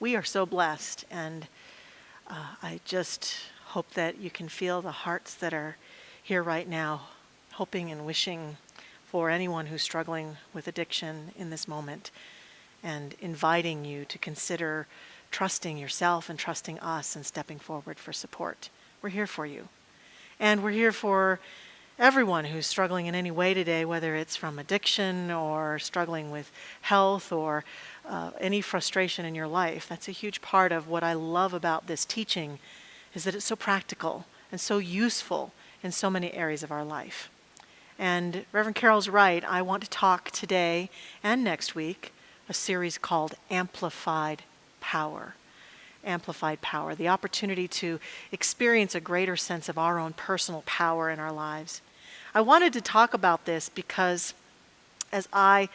we are so blessed, and I just hope that you can feel the hearts that are here right now, hoping and wishing for anyone who's struggling with addiction in this moment, and inviting you to consider trusting yourself and trusting us and stepping forward for support. We're here for you. And we're here for everyone who's struggling in any way today, whether it's from addiction or struggling with health or any frustration in your life. That's a huge part of what I love about this teaching, is that it's so practical and so useful in so many areas of our life. And Reverend Carol's right. I want to talk today and next week a series called Amplified Power. Amplified power, the opportunity to experience a greater sense of our own personal power in our lives. I wanted to talk about this because as I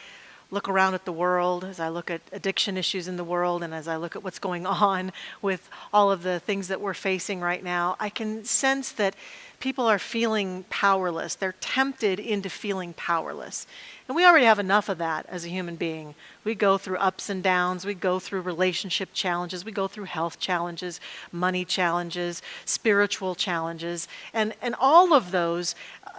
look around at the world, as I look at addiction issues in the world, and as I look at what's going on with all of the things that we're facing right now, I can sense that people are feeling powerless. They're tempted into feeling powerless. And we already have enough of that as a human being. We go through ups and downs. We go through relationship challenges. We go through health challenges, money challenges, spiritual challenges. And all of those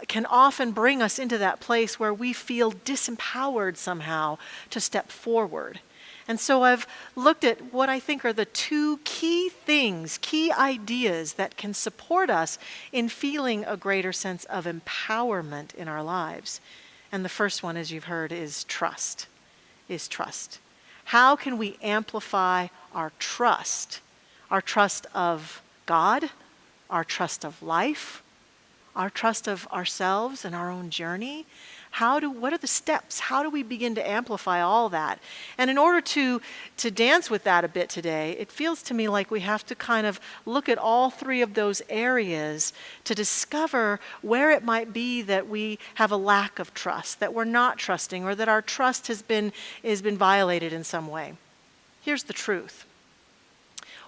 can often bring us into that place where we feel disempowered somehow to step forward. And so I've looked at what I think are the two key things, key ideas that can support us in feeling a greater sense of empowerment in our lives. And the first one, as you've heard, is trust. How can we amplify our trust of God, our trust of life, our trust of ourselves and our own journey? What are the steps? How do we begin to amplify all that? And in order to dance with that a bit today, it feels to me like we have to kind of look at all three of those areas to discover where it might be that we have a lack of trust, that we're not trusting, or that our trust has been violated in some way. Here's the truth.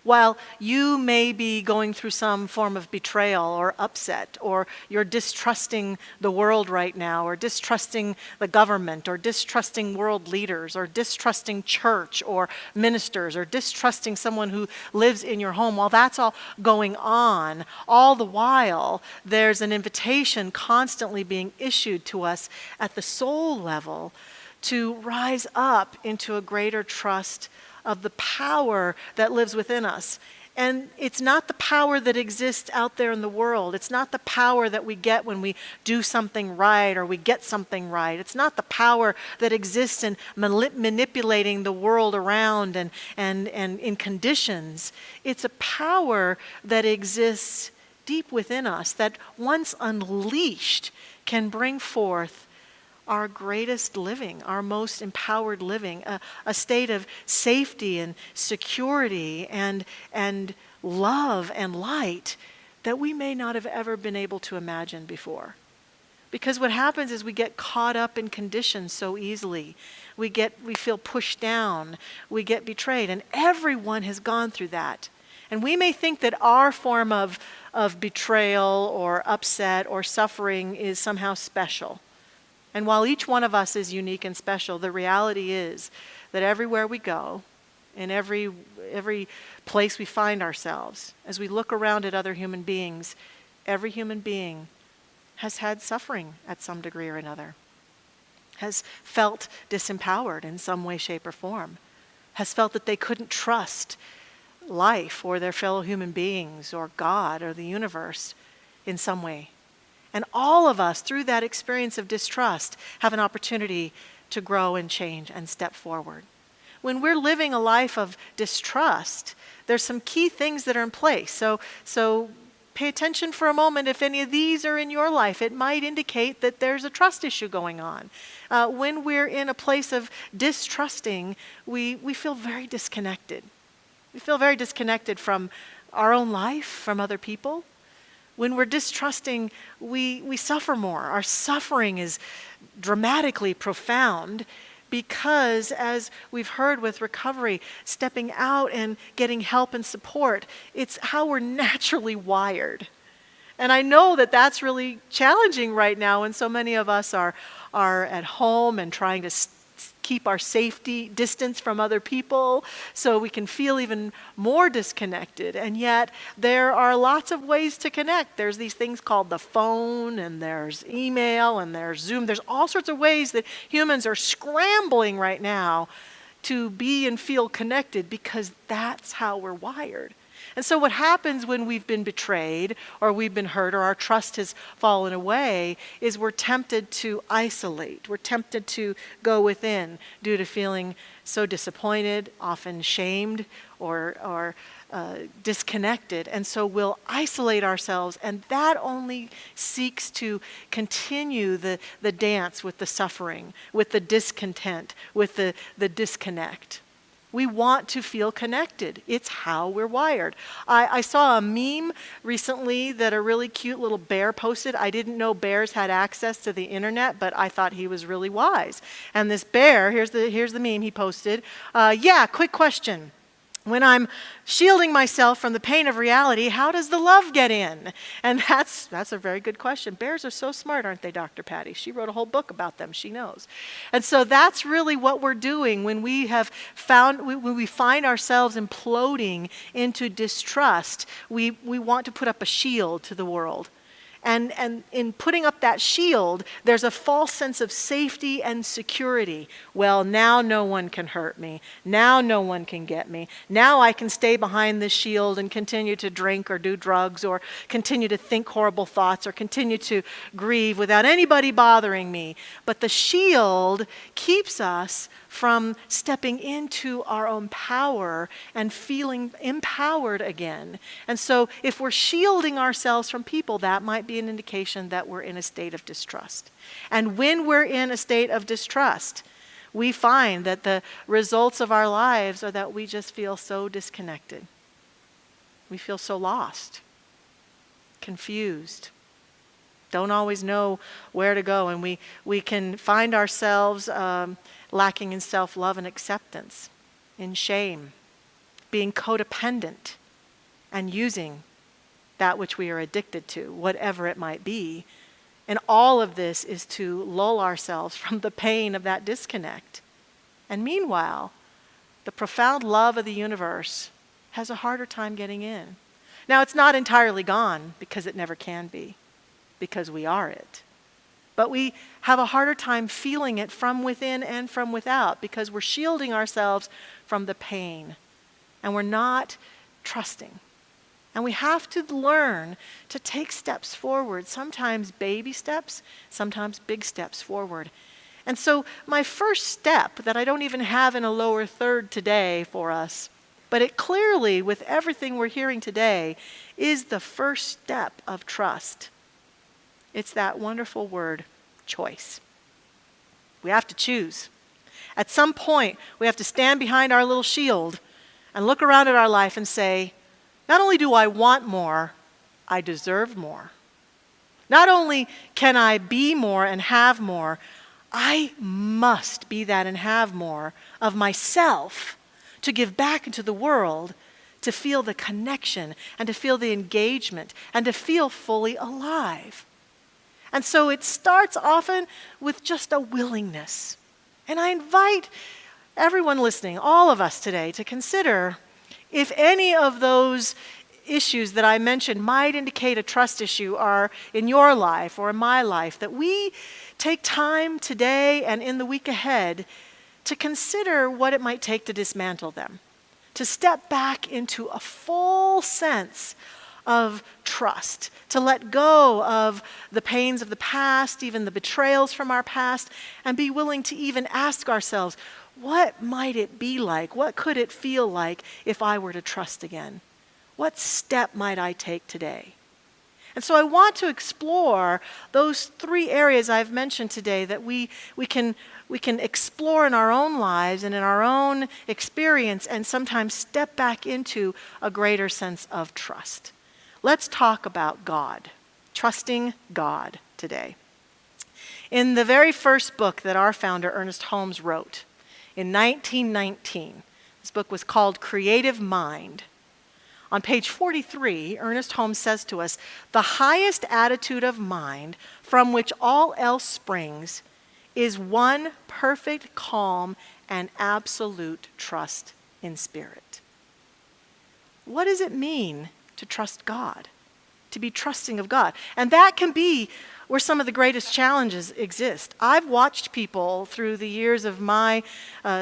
While you may be going through some form of betrayal or upset, or you're distrusting the world right now, or distrusting the government, or distrusting world leaders, or distrusting church or ministers, or distrusting someone who lives in your home, while that's all going on, all the while there's an invitation constantly being issued to us at the soul level to rise up into a greater trust of the power that lives within us. And it's not the power that exists out there in the world. It's not the power that we get when we do something right or we get something right. It's not the power that exists in manipulating the world around and in conditions. It's a power that exists deep within us that once unleashed can bring forth our greatest living, our most empowered living, a state of safety and security and love and light that we may not have ever been able to imagine before. Because what happens is we get caught up in conditions so easily. We feel pushed down, we get betrayed, and everyone has gone through that. And we may think that our form of betrayal or upset or suffering is somehow special. And while each one of us is unique and special, the reality is that everywhere we go, in every place we find ourselves, as we look around at other human beings, every human being has had suffering at some degree or another, has felt disempowered in some way, shape, or form, has felt that they couldn't trust life or their fellow human beings or God or the universe in some way. And all of us, through that experience of distrust, have an opportunity to grow and change and step forward. When we're living a life of distrust, there's some key things that are in place. So pay attention for a moment. If any of these are in your life, it might indicate that there's a trust issue going on. When we're in a place of distrusting, we feel very disconnected. We feel very disconnected from our own life, from other people. When we're distrusting, we suffer more. Our suffering is dramatically profound because, as we've heard with recovery, stepping out and getting help and support, it's how we're naturally wired. And I know that that's really challenging right now when so many of us are at home and trying to keep our safety distance from other people so we can feel even more disconnected. And yet there are lots of ways to connect. There's these things called the phone, and there's email, and there's Zoom. There's all sorts of ways that humans are scrambling right now to be and feel connected because that's how we're wired. And so what happens when we've been betrayed or we've been hurt or our trust has fallen away is we're tempted to isolate. We're tempted to go within due to feeling so disappointed, often shamed or disconnected. And so we'll isolate ourselves, and that only seeks to continue the dance with the suffering, with the discontent, with the disconnect. We want to feel connected. It's how we're wired. I saw a meme recently that a really cute little bear posted. I didn't know bears had access to the internet, but I thought he was really wise. And this bear, here's the meme he posted. Quick question. When I'm shielding myself from the pain of reality, how does the love get in? And that's a very good question. Bears are so smart, aren't they, Dr. Patty? She wrote a whole book about them. She knows. And so that's really what we're doing when we find ourselves imploding into distrust. We want to put up a shield to the world. And in putting up that shield, there's a false sense of safety and security. Well, now no one can hurt me. Now no one can get me. Now I can stay behind this shield and continue to drink or do drugs or continue to think horrible thoughts or continue to grieve without anybody bothering me. But the shield keeps us from stepping into our own power and feeling empowered again. And so if we're shielding ourselves from people, that might be an indication that we're in a state of distrust. And when we're in a state of distrust, we find that the results of our lives are that we just feel so disconnected. We feel so lost, confused, don't always know where to go, and we can find ourselves lacking in self-love and acceptance, in shame, being codependent, and using that which we are addicted to, whatever it might be. And all of this is to lull ourselves from the pain of that disconnect. And meanwhile, the profound love of the universe has a harder time getting in. Now, it's not entirely gone, because it never can be, because we are it. But we have a harder time feeling it from within and from without because we're shielding ourselves from the pain and we're not trusting. And we have to learn to take steps forward, sometimes baby steps, sometimes big steps forward. And so my first step that I don't even have in a lower third today for us, but it clearly, with everything we're hearing today, is the first step of trust. It's that wonderful word, choice. We have to choose. At some point, we have to stand behind our little shield and look around at our life and say, not only do I want more, I deserve more. Not only can I be more and have more, I must be that and have more of myself to give back into the world, to feel the connection and to feel the engagement and to feel fully alive. And so it starts often with just a willingness. And I invite everyone listening, all of us today, to consider if any of those issues that I mentioned might indicate a trust issue are in your life or in my life, that we take time today and in the week ahead to consider what it might take to dismantle them, to step back into a full sense of trust, to let go of the pains of the past, even the betrayals from our past, and be willing to even ask ourselves, what might it be like? What could it feel like if I were to trust again? What step might I take today? And so I want to explore those three areas I've mentioned today that we can explore in our own lives and in our own experience and sometimes step back into a greater sense of trust. Let's talk about God, trusting God today. In the very first book that our founder, Ernest Holmes, wrote in 1919, this book was called Creative Mind. On page 43, Ernest Holmes says to us, the highest attitude of mind from which all else springs is one perfect calm and absolute trust in spirit. What does it mean to trust God? To be trusting of God? And that can be where some of the greatest challenges exist. I've watched people through the years of my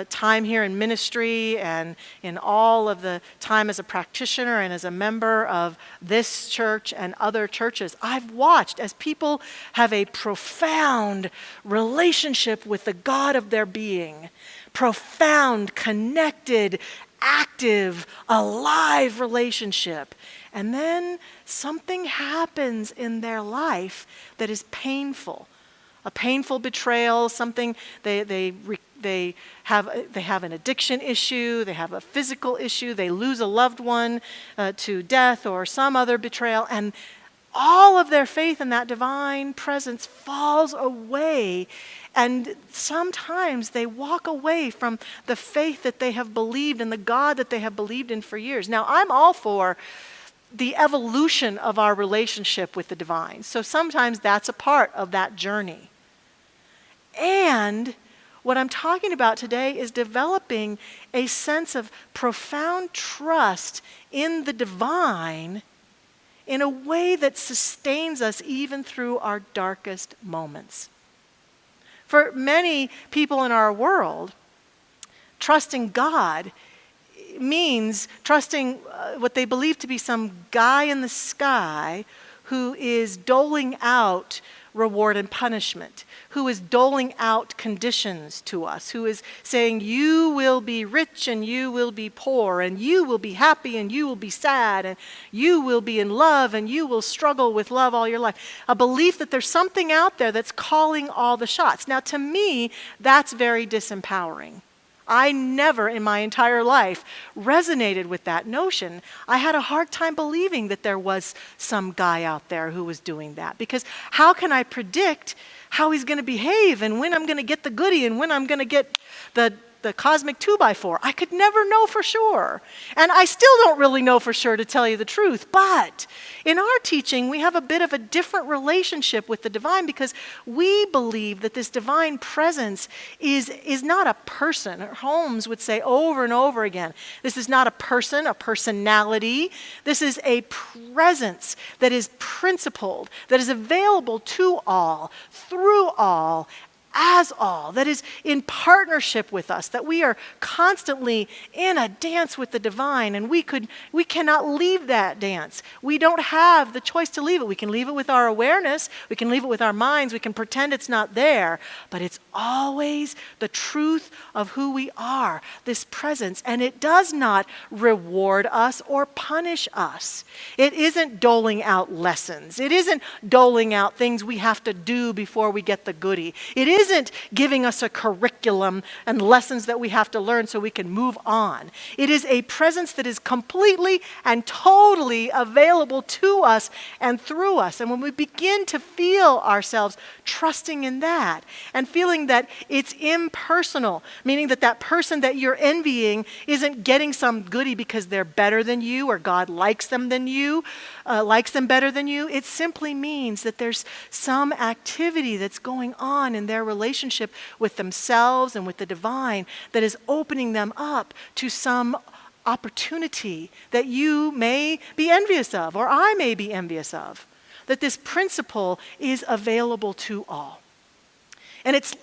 time here in ministry and in all of the time as a practitioner and as a member of this church and other churches. I've watched as people have a profound relationship with the God of their being, profound, connected, active, alive relationship. And then something happens in their life that is painful. A painful betrayal, something they have an addiction issue, they have a physical issue, they lose a loved one to death or some other betrayal, and all of their faith in that divine presence falls away. And sometimes they walk away from the faith that they have believed and the God that they have believed in for years. Now, I'm all for the evolution of our relationship with the divine. So sometimes that's a part of that journey. And what I'm talking about today is developing a sense of profound trust in the divine in a way that sustains us even through our darkest moments. For many people in our world, trusting God means trusting what they believe to be some guy in the sky who is doling out reward and punishment, who is doling out conditions to us, who is saying you will be rich and you will be poor, and you will be happy and you will be sad, and you will be in love and you will struggle with love all your life. A belief that there's something out there that's calling all the shots. Now, to me, that's very disempowering. I never in my entire life resonated with that notion. I had a hard time believing that there was some guy out there who was doing that. Because how can I predict how he's going to behave and when I'm going to get the goodie and when I'm going to get the cosmic 2x4? I could never know for sure. And I still don't really know for sure, to tell you the truth. But in our teaching, we have a bit of a different relationship with the divine because we believe that this divine presence is not a person. Holmes would say over and over again, this is not a person, a personality. This is a presence that is principled, that is available to all, through all, as all, that is in partnership with us, that we are constantly in a dance with the divine, and we cannot leave that dance. We don't have the choice to leave it. We can leave it with our awareness, we can leave it with our minds, we can pretend it's not there, but it's always the truth of who we are, this presence, and it does not reward us or punish us. It isn't doling out lessons. It isn't doling out things we have to do before we get the goodie. It isn't giving us a curriculum and lessons that we have to learn so we can move on. It is a presence that is completely and totally available to us and through us. And when we begin to feel ourselves trusting in that and feeling that it's impersonal, meaning that that person that you're envying isn't getting some goodie because they're better than you or God likes them better than you, it simply means that there's some activity that's going on in their relationship with themselves and with the divine that is opening them up to some opportunity that you may be envious of or I may be envious of. That this principle is available to all. And it's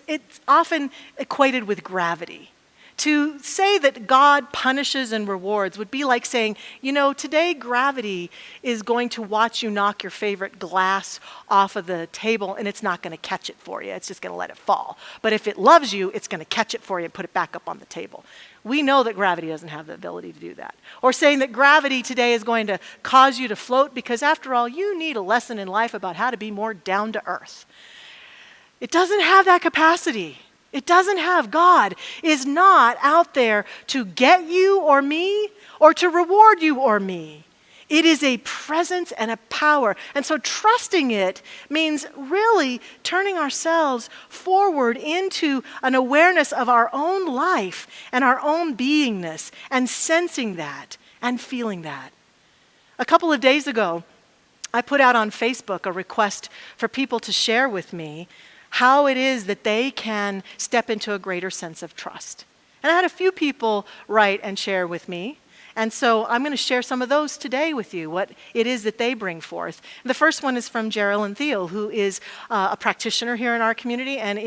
often equated with gravity. To say that God punishes and rewards would be like saying, today gravity is going to watch you knock your favorite glass off of the table and it's not going to catch it for you. It's just going to let it fall. But if it loves you, it's going to catch it for you and put it back up on the table. We know that gravity doesn't have the ability to do that. Or saying that gravity today is going to cause you to float because after all, you need a lesson in life about how to be more down to earth. It doesn't have that capacity. It doesn't have. God is not out there to get you or me or to reward you or me. It is a presence and a power. And so trusting it means really turning ourselves forward into an awareness of our own life and our own beingness and sensing that and feeling that. A couple of days ago, I put out on Facebook a request for people to share with me how it is that they can step into a greater sense of trust. And I had a few people write and share with me. And so I'm going to share some of those today with you, what it is that they bring forth. The first one is from Geraldine Thiel, who is a practitioner here in our community and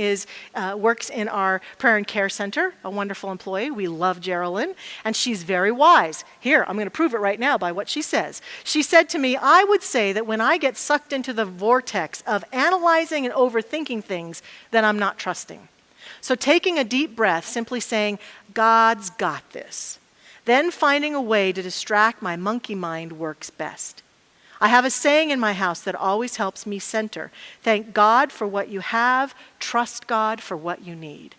works in our prayer and care center, a wonderful employee. We love Geraldine, and she's very wise. Here, I'm going to prove it right now by what she says. She said to me, I would say that when I get sucked into the vortex of analyzing and overthinking things, then I'm not trusting. So taking a deep breath, simply saying, God's got this. Then finding a way to distract my monkey mind works best. I have a saying in my house that always helps me center. Thank God for what you have, trust God for what you need.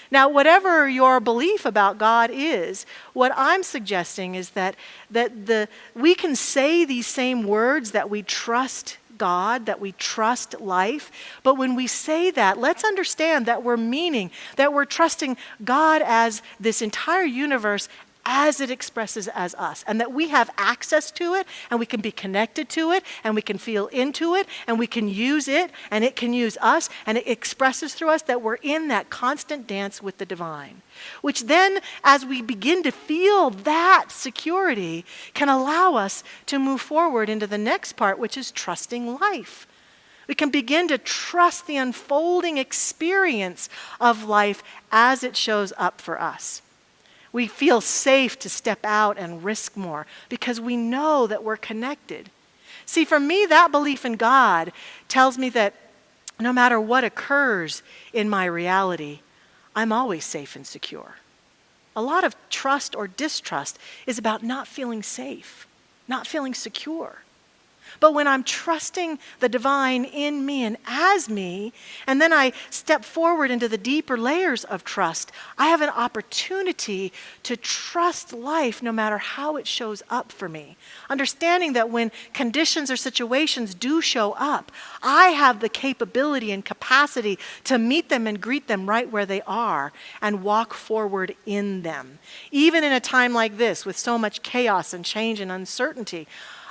Now, whatever your belief about God is, what I'm suggesting is that we can say these same words, that we trust God, that we trust life. But when we say that, let's understand that we're trusting God as this entire universe as it expresses as us, and that we have access to it, and we can be connected to it, and we can feel into it, and we can use it, and it can use us, and it expresses through us that we're in that constant dance with the divine. Which then, as we begin to feel that security, can allow us to move forward into the next part, which is trusting life. We can begin to trust the unfolding experience of life as it shows up for us. We feel safe to step out and risk more because we know that we're connected. See, for me, that belief in God tells me that no matter what occurs in my reality, I'm always safe and secure. A lot of trust or distrust is about not feeling safe, not feeling secure. But when I'm trusting the divine in me and as me, and then I step forward into the deeper layers of trust, I have an opportunity to trust life no matter how it shows up for me. Understanding that when conditions or situations do show up, I have the capability and capacity to meet them and greet them right where they are and walk forward in them. Even in a time like this with so much chaos and change and uncertainty,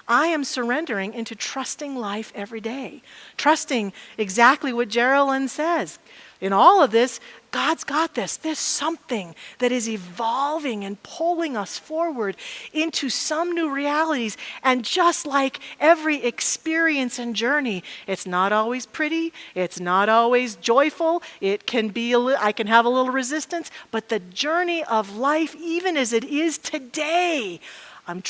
I am surrendering into trusting life every day. Trusting exactly what Geraldine says. In all of this, God's got this. There's something that is evolving and pulling us forward into some new realities. And just like every experience and journey, it's not always pretty. It's not always joyful. It can be, I can have a little resistance. But the journey of life, even as it is today, I'm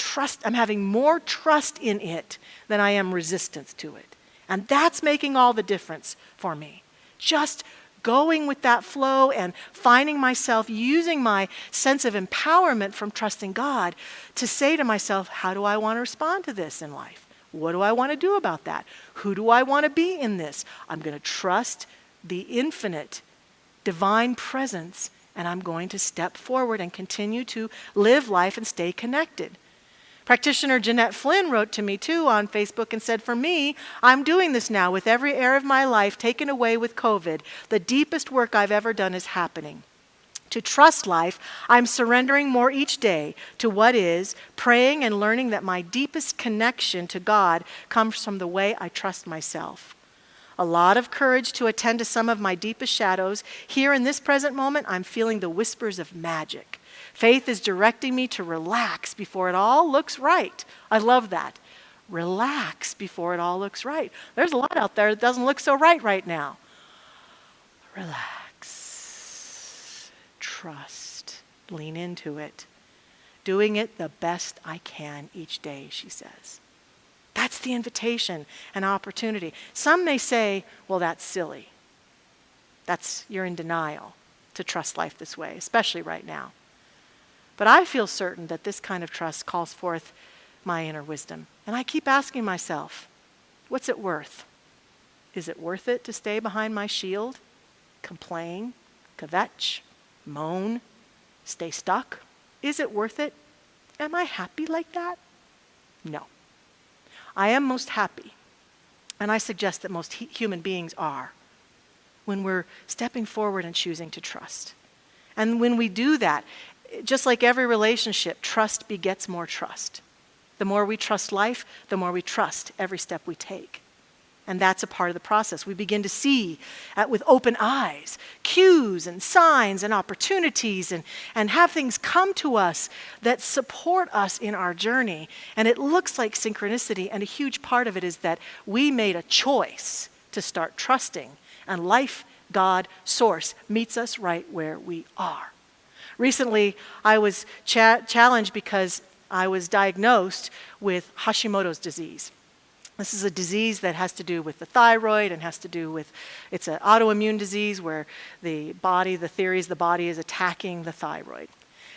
having more trust in it than I am resistance to it. And that's making all the difference for me. Just going with that flow and finding myself using my sense of empowerment from trusting God to say to myself, how do I want to respond to this in life? What do I want to do about that? Who do I want to be in this? I'm going to trust the infinite divine presence, and I'm going to step forward and continue to live life and stay connected. Practitioner Jeanette Flynn wrote to me too on Facebook and said, for me, I'm doing this now with every area of my life taken away with COVID. The deepest work I've ever done is happening. To trust life, I'm surrendering more each day to what is, praying and learning that my deepest connection to God comes from the way I trust myself. A lot of courage to attend to some of my deepest shadows. Here in this present moment, I'm feeling the whispers of magic. Faith is directing me to relax before it all looks right. I love that. Relax before it all looks right. There's a lot out there that doesn't look so right now. Relax. Trust. Lean into it. Doing it the best I can each day, she says. That's the invitation and opportunity. Some may say, well, that's silly. You're in denial to trust life this way, especially right now. But I feel certain that this kind of trust calls forth my inner wisdom. And I keep asking myself, what's it worth? Is it worth it to stay behind my shield, complain, kvetch, moan, stay stuck? Is it worth it? Am I happy like that? No. I am most happy, and I suggest that most human beings are, when we're stepping forward and choosing to trust. And when we do that, just like every relationship, trust begets more trust. The more we trust life, the more we trust every step we take. And that's a part of the process. We begin to see with open eyes cues and signs and opportunities and have things come to us that support us in our journey. And it looks like synchronicity, and a huge part of it is that we made a choice to start trusting, and life, God, source meets us right where we are. Recently, I was challenged because I was diagnosed with Hashimoto's disease. This is a disease that has to do with the thyroid and has to do with, it's an autoimmune disease where the theory is the body is attacking the thyroid.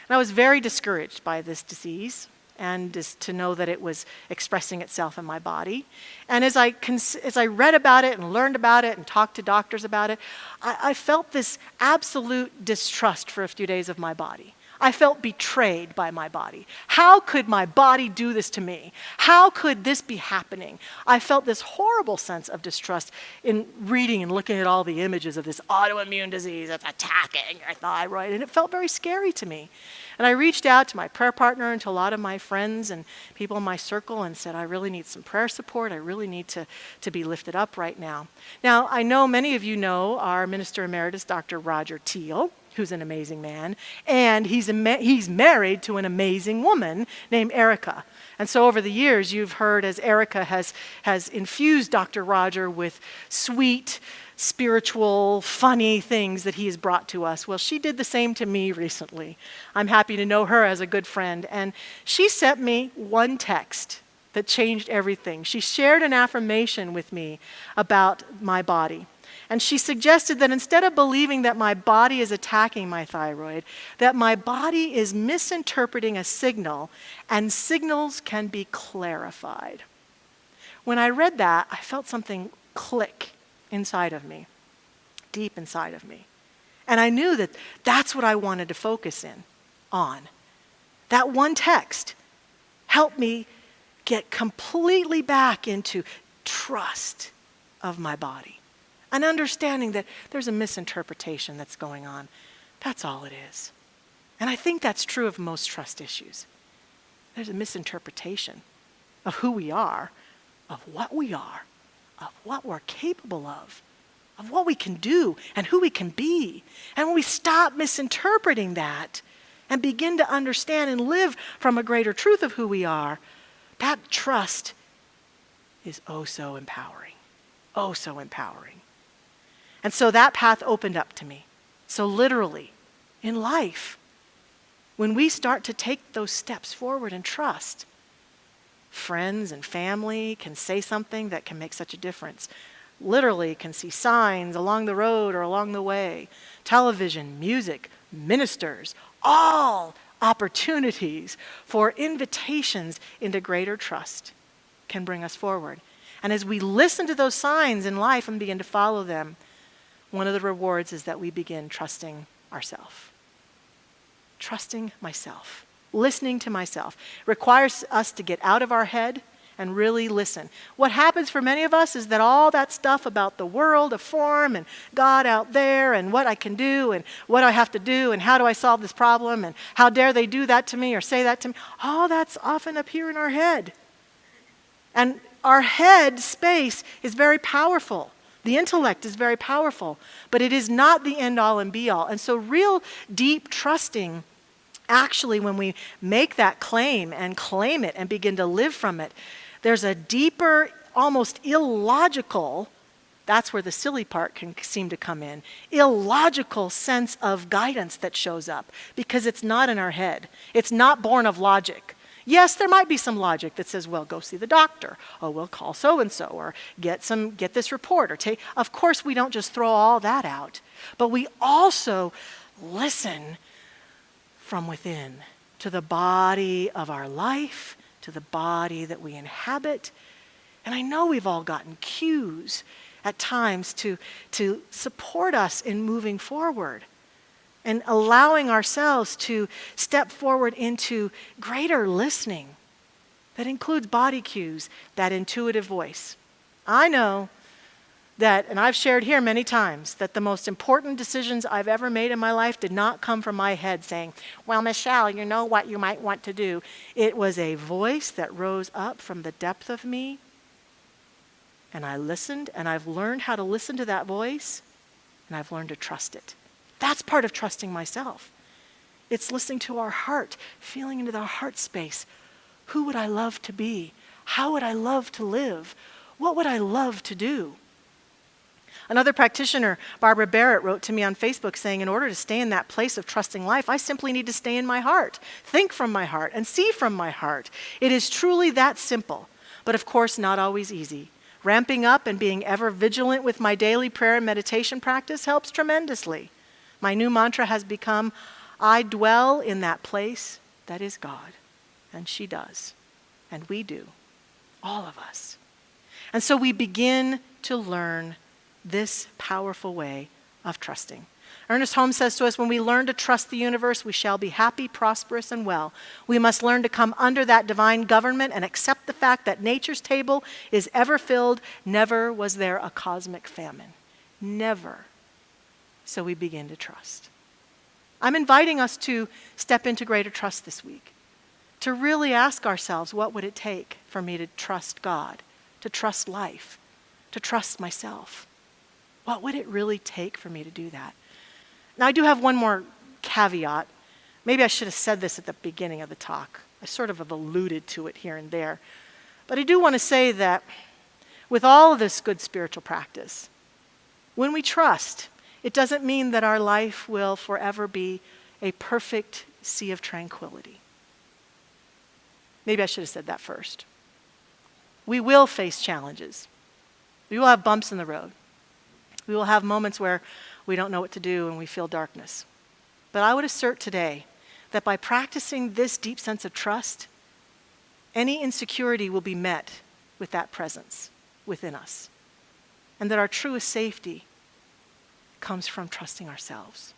And I was very discouraged by this disease and just to know that it was expressing itself in my body. And as I read about it and learned about it and talked to doctors about it, I felt this absolute distrust for a few days of my body. I felt betrayed by my body. How could my body do this to me? How could this be happening? I felt this horrible sense of distrust in reading and looking at all the images of this autoimmune disease that's attacking your thyroid, and it felt very scary to me. And I reached out to my prayer partner and to a lot of my friends and people in my circle and said, I really need some prayer support. I really need to be lifted up right now. Now, I know many of you know our Minister Emeritus, Dr. Roger Teal, who's an amazing man, and he's married to an amazing woman named Erica. And so over the years, you've heard as Erica has infused Dr. Roger with sweet, spiritual, funny things that he has brought to us. Well, she did the same to me recently. I'm happy to know her as a good friend. And she sent me one text that changed everything. She shared an affirmation with me about my body. And she suggested that instead of believing that my body is attacking my thyroid, that my body is misinterpreting a signal, and signals can be clarified. When I read that, I felt something click inside of me, deep inside of me. And I knew that that's what I wanted to focus on. That one text helped me get completely back into trust of my body. An understanding that there's a misinterpretation that's going on. That's all it is. And I think that's true of most trust issues. There's a misinterpretation of who we are, of what we're capable of what we can do and who we can be. And when we stop misinterpreting that and begin to understand and live from a greater truth of who we are, that trust is oh so empowering. Oh so empowering. And so that path opened up to me. So literally, in life, when we start to take those steps forward and trust, friends and family can say something that can make such a difference. Literally can see signs along the road or along the way. Television, music, ministers, all opportunities for invitations into greater trust can bring us forward. And as we listen to those signs in life and begin to follow them, one of the rewards is that we begin trusting ourselves. Trusting myself. Listening to myself. Requires us to get out of our head and really listen. What happens for many of us is that all that stuff about the world, a form, and God out there, and what I can do, and what I have to do, and how do I solve this problem, and how dare they do that to me or say that to me, all that's often up here in our head. And our head space is very powerful. The intellect is very powerful, but it is not the end-all and be-all. And so real deep trusting, actually, when we make that claim and claim it and begin to live from it, there's a deeper, almost illogical, that's where the silly part can seem to come in, illogical sense of guidance that shows up because it's not in our head. It's not born of logic. Yes, there might be some logic that says, well, go see the doctor. Oh, we'll call so-and-so or get this report or take. Of course, we don't just throw all that out, but we also listen from within to the body of our life, to the body that we inhabit. And I know we've all gotten cues at times to support us in moving forward. And allowing ourselves to step forward into greater listening that includes body cues, that intuitive voice. I know that, and I've shared here many times, that the most important decisions I've ever made in my life did not come from my head saying, well, Michelle, you know what you might want to do. It was a voice that rose up from the depth of me And I listened, and I've learned how to listen to that voice, and I've learned to trust it. That's part of trusting myself. It's listening to our heart, feeling into the heart space. Who would I love to be? How would I love to live? What would I love to do? Another practitioner, Barbara Barrett, wrote to me on Facebook saying, in order to stay in that place of trusting life, I simply need to stay in my heart, think from my heart, and see from my heart. It is truly that simple, but of course not always easy. Ramping up and being ever vigilant with my daily prayer and meditation practice helps tremendously. My new mantra has become, I dwell in that place that is God. And she does. And we do. All of us. And so we begin to learn this powerful way of trusting. Ernest Holmes says to us, when we learn to trust the universe, we shall be happy, prosperous, and well. We must learn to come under that divine government and accept the fact that nature's table is ever filled. Never was there a cosmic famine. Never. So we begin to trust. I'm inviting us to step into greater trust this week, to really ask ourselves, what would it take for me to trust God, to trust life, to trust myself? What would it really take for me to do that? Now, I do have one more caveat. Maybe I should have said this at the beginning of the talk. I sort of have alluded to it here and there. But I do want to say that with all of this good spiritual practice, when we trust, it doesn't mean that our life will forever be a perfect sea of tranquility. Maybe I should have said that first. We will face challenges. We will have bumps in the road. We will have moments where we don't know what to do and we feel darkness. But I would assert today that by practicing this deep sense of trust, any insecurity will be met with that presence within us. And that our truest safety comes from trusting ourselves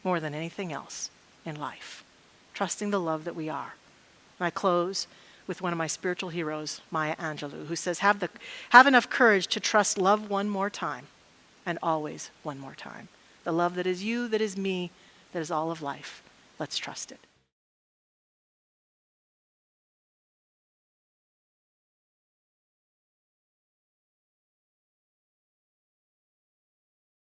more than anything else in life. Trusting the love that we are. And I close with one of my spiritual heroes, Maya Angelou, who says, have enough courage to trust love one more time. And always one more time. The love that is you, that is me, that is all of life. Let's trust it.